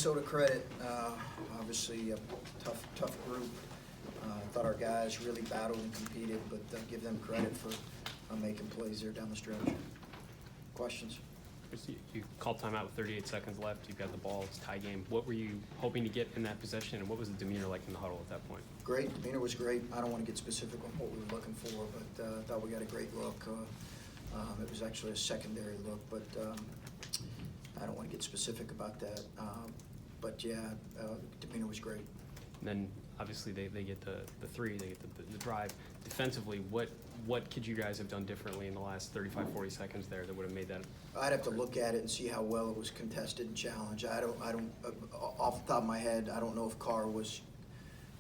Minnesota credit. Obviously a tough group. I thought our guys really battled and competed, but give them credit for making plays there down the stretch. Questions? You called timeout with 38 seconds left. You've got the ball. It's a tie game. What were you hoping to get in that possession, and what was the demeanor like in the huddle at that point? Great. Demeanor was great. I don't want to get specific on what we were looking for, but I thought we got a great look. It was actually a secondary look, but I don't want to get specific about that. But yeah, demeanor was great. And then obviously they get the three, they get the drive. Defensively, what could you guys have done differently in the last 35, 40 seconds there that would have made that? I'd have to look at it and see how well it was contested and challenged. I don't off the top of my head, I don't know if Carr was,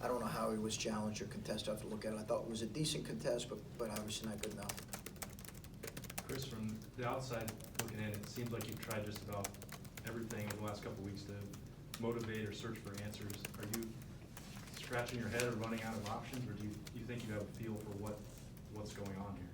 I don't know how he was challenged or contested. I have to look at it. I thought it was a decent contest, but obviously not good enough. Chris, from the outside looking in, it seems like you've tried just about everything over the last couple of weeks to motivate or search for answers. Are you scratching your head or running out of options, or do you think you have a feel for what's going on here?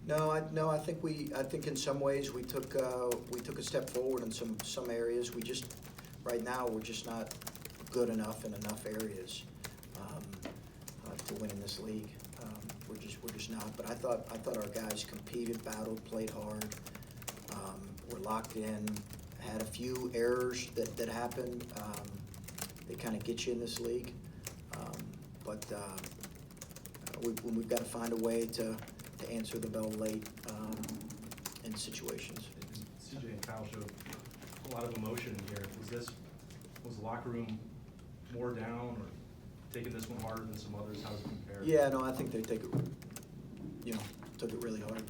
No, I think in some ways we took a step forward in some areas. We just right now we're just not good enough in enough areas to win in this league. We're just not. But I thought our guys competed, battled, played hard. Were locked in. Had a few errors that happened. They kind of get you in this league. But we've got to find a way to answer the bell late in situations. CJ and Kyle showed a lot of emotion here. Was the locker room more down or taking this one harder than some others? How does it compare? Yeah, no, I think they took it really hard.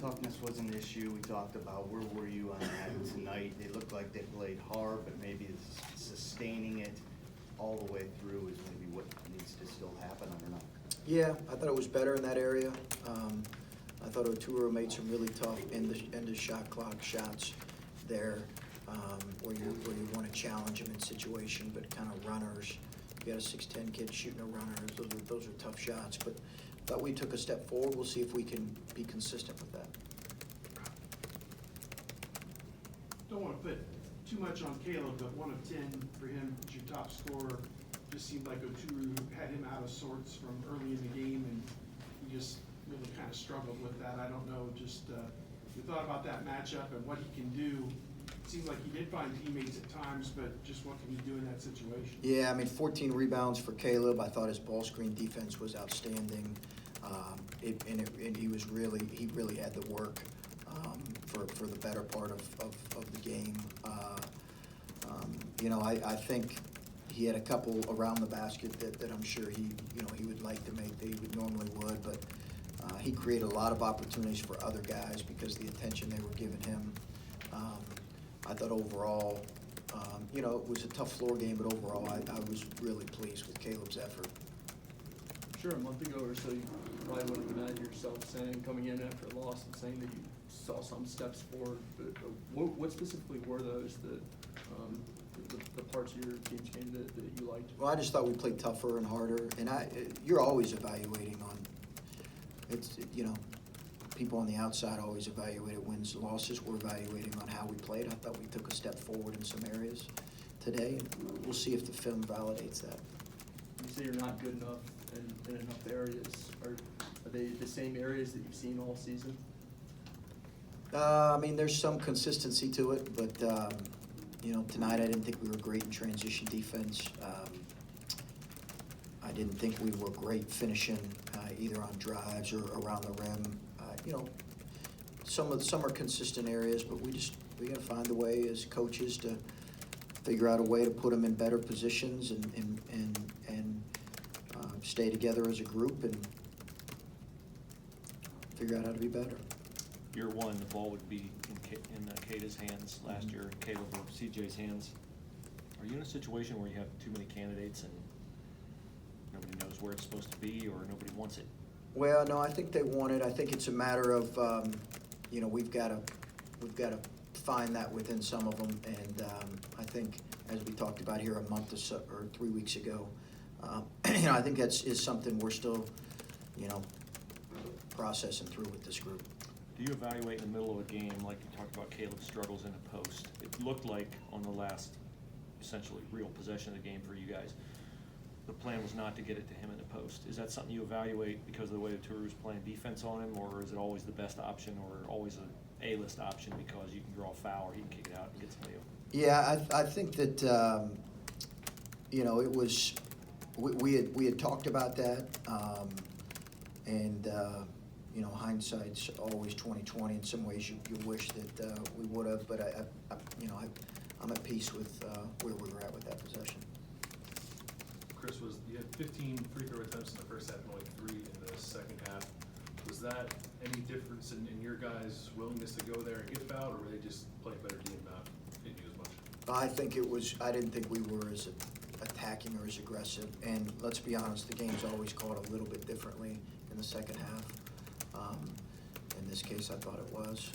Toughness was an issue. We talked about where were you on that tonight. They looked like they played hard, but maybe sustaining it all the way through is maybe what needs to still happen. I don't know. Yeah, I thought it was better in that area. I thought Oturu made some really tough end of shot clock shots there, where you want to challenge him in situation, but kind of runners. You got a 6'10" kid shooting a runner. Those are tough shots. But I thought we took a step forward. We'll see if we can be consistent with that. Don't want to put too much on Caleb, but 1 of 10 for him as your top scorer. Just seemed like Oturu had him out of sorts from early in the game, and he just really kind of struggled with that. I don't know, just we thought about that matchup and what he can do. It seems like he did find teammates at times, but just what can he do in that situation? Yeah, I mean, 14 rebounds for Caleb. I thought his ball screen defense was outstanding, and he really had the work for the better part of the game. I think he had a couple around the basket that I'm sure he would like to make that he would normally would, but he created a lot of opportunities for other guys because of the attention they were giving him. I thought overall, it was a tough floor game, but overall I was really pleased with Caleb's effort. Sure, a month ago or so, you probably would have imagined yourself coming in after a loss and saying that you saw some steps forward. But what specifically were those the parts of your team's game that you liked? Well, I just thought we played tougher and harder, and you're always evaluating on people on the outside always evaluate wins and losses. We're evaluating on how we played. I thought we took a step forward in some areas today. We'll see if the film validates that. You say you're not good enough in enough areas. Are they the same areas that you've seen all season? I mean, there's some consistency to it, but tonight I didn't think we were great in transition defense. I didn't think we were great finishing either on drives or around the rim. Some are consistent areas, but we got to find a way as coaches to figure out a way to put them in better positions and stay together as a group and figure out how to be better. Year one, the ball would be in Kata's hands. Last year, Caleb or CJ's hands. Are you in a situation where you have too many candidates and nobody knows where it's supposed to be, or nobody wants it? Well, no, I think they want it. I think it's a matter of, we've got to find that within some of them, and I think, as we talked about here a month or 3 weeks ago, I think is something we're still, processing through with this group. Do you evaluate in the middle of a game, like you talked about Caleb's struggles in the post? It looked like on the last essentially real possession of the game for you guys. The plan was not to get it to him in the post. Is that something you evaluate because of the way the Tourou's playing defense on him, or is it always the best option, or always a A-list option because you can draw a foul or he can kick it out and get somebody open? Yeah, I think that, you know, it was, we had talked about that, and, you know, hindsight's always 20/20. In some ways, you wish that we would have, but you know, I'm at peace with where we were at with that possession. Chris, you had 15 free throw attempts in the first half and only 3 in the second half. Was that any difference in your guys' willingness to go there and get fouled, or were they just playing better D and not hitting you as much? I think it was, I didn't think we were as attacking or as aggressive, and let's be honest, the game's always called a little bit differently in the second half. In this case, I thought it was.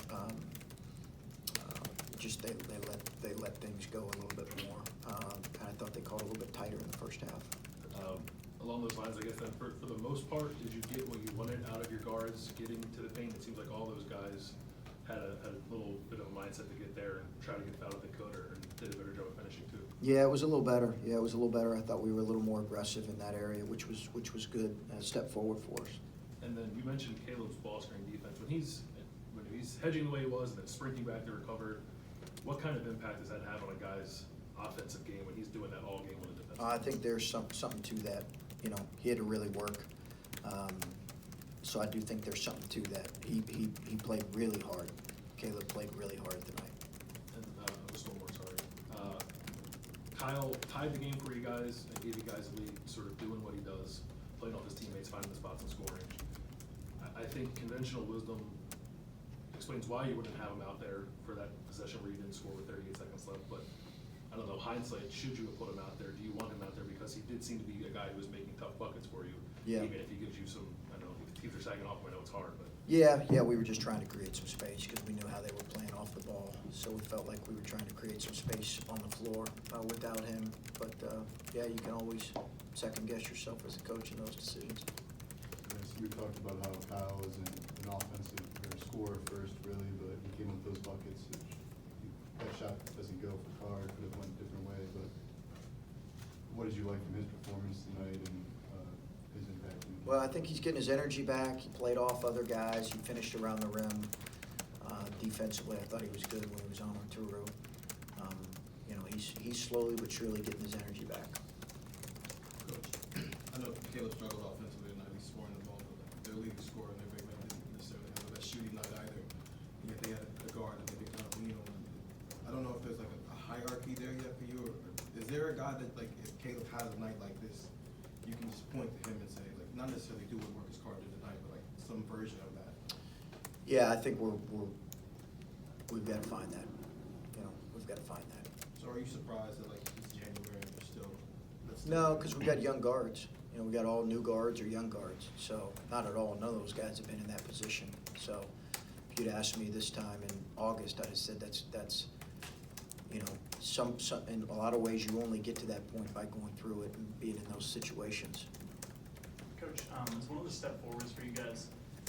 Just they let things go a little bit more, and I thought they called a little bit tighter in the first half. Along those lines, I guess then, for the most part, did you get what you wanted out of your guards getting to the paint? It seems like all those guys had a little bit of a mindset to get there and try to get fouled if they could, or did a better job of finishing too. Yeah, it was a little better. Yeah, it was a little better. I thought we were a little more aggressive in that area, which was good, a step forward for us. And then you mentioned Caleb's ball screen defense. When he's hedging the way he was and then sprinting back to recover, what kind of impact does that have on a guy's offensive game when he's doing that all game on the defense? I think there's something to that. You know, he had to really work. So I do think there's something to that. He played really hard. Caleb played really hard tonight. And just one more, sorry. Kyle tied the game for you guys and gave you guys a lead, sort of doing what he does, playing off his teammates, finding the spots and scoring. I think conventional wisdom explains why you wouldn't have him out there for that possession where you didn't score with 38 seconds left, but I don't know, hindsight, should you have put him out there? Do you want him out there because he did seem to be a guy who was making tough buckets for you? Yeah. Even if he gives you some, I don't know, if teeth are sagging off, I know it's hard, but. Yeah, we were just trying to create some space because we knew how they were playing off the ball. So we felt like we were trying to create some space on the floor without him. But, yeah, you can always second guess yourself as a coach in those decisions. Yes, we talked about how Kyle was an offensive or scorer first, really, but he came with those buckets. That shot doesn't go for Carr, could have went a different way, but what did you like from his performance tonight and his impact? Well, I think he's getting his energy back. He played off other guys. He finished around the rim. Defensively, I thought he was good when he was on Touro. You know, he's slowly but surely getting his energy back. Coach, I know Caleb struggled offensively tonight. He's scoring the ball, but their leading scorer and their big man didn't necessarily have the best shooting night either. And yet they had a guard that they could kind of lean on. I don't know if there's like a hierarchy there yet for you, or is there a guy that, like, if Caleb has a night like this, you can just point to him and say, like, not necessarily do what Marcus Carr did tonight, but like some version of that? Yeah, I think we've got to find that. You know, we've got to find that. So are you surprised that, like, it's January and you're still? No, because we got young guards. You know, we got all new guards or young guards. So not at all. None of those guys have been in that position. So if you'd asked me this time in August, I'd have said that's you know, some in a lot of ways you only get to that point by going through it and being in those situations. Coach, as one of the step forwards for you guys,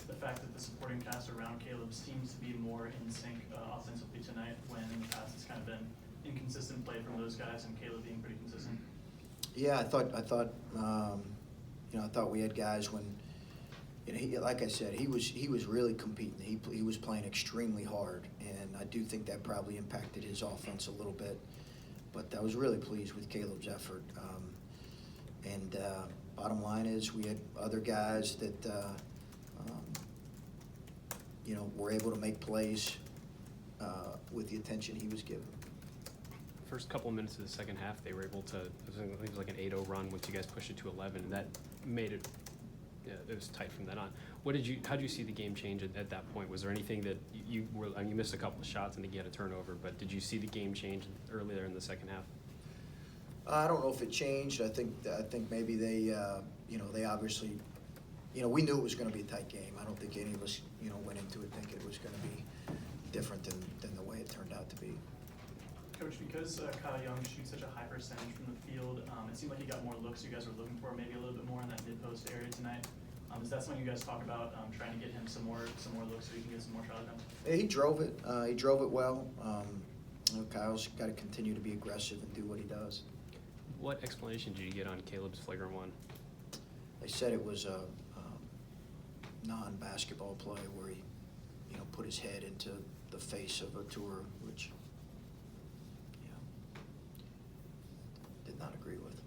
the fact that the supporting cast around Caleb seems to be more in sync offensively tonight, when in the past it's kind of been inconsistent play from those guys and Caleb being pretty consistent. Yeah, I thought you know, I thought we had guys when, you know, like I said, he was really competing. He was playing extremely hard, and I do think that probably impacted his offense a little bit. But I was really pleased with Caleb's effort. And bottom line is, we had other guys that you know, were able to make plays with the attention he was given. First couple of minutes of the second half, they were able to, I think it was like an 8-0 run once you guys pushed it to 11, and that made it, yeah, it was tight from then on. How did you see the game change at that point? Was there anything that you were, I mean, you missed a couple of shots and you had a turnover, but did you see the game change earlier in the second half? I don't know if it changed. I think maybe they, you know, they obviously, you know, we knew it was going to be a tight game. I don't think any of us, you know, went into it thinking it was going to be different than the way it turned out to be. Coach, because Kyle Young shoots such a high percentage from the field, it seemed like he got more looks you guys were looking for, maybe a little bit more in that mid-post area tonight. Is that something you guys talk about, trying to get him some more looks so he can get some more shot attempts? Yeah, he drove it. He drove it well. Kyle's got to continue to be aggressive and do what he does. What explanation did you get on Caleb's flagrant one? They said it was a non-basketball play where he, put his head into the face of a tour, which, did not agree with.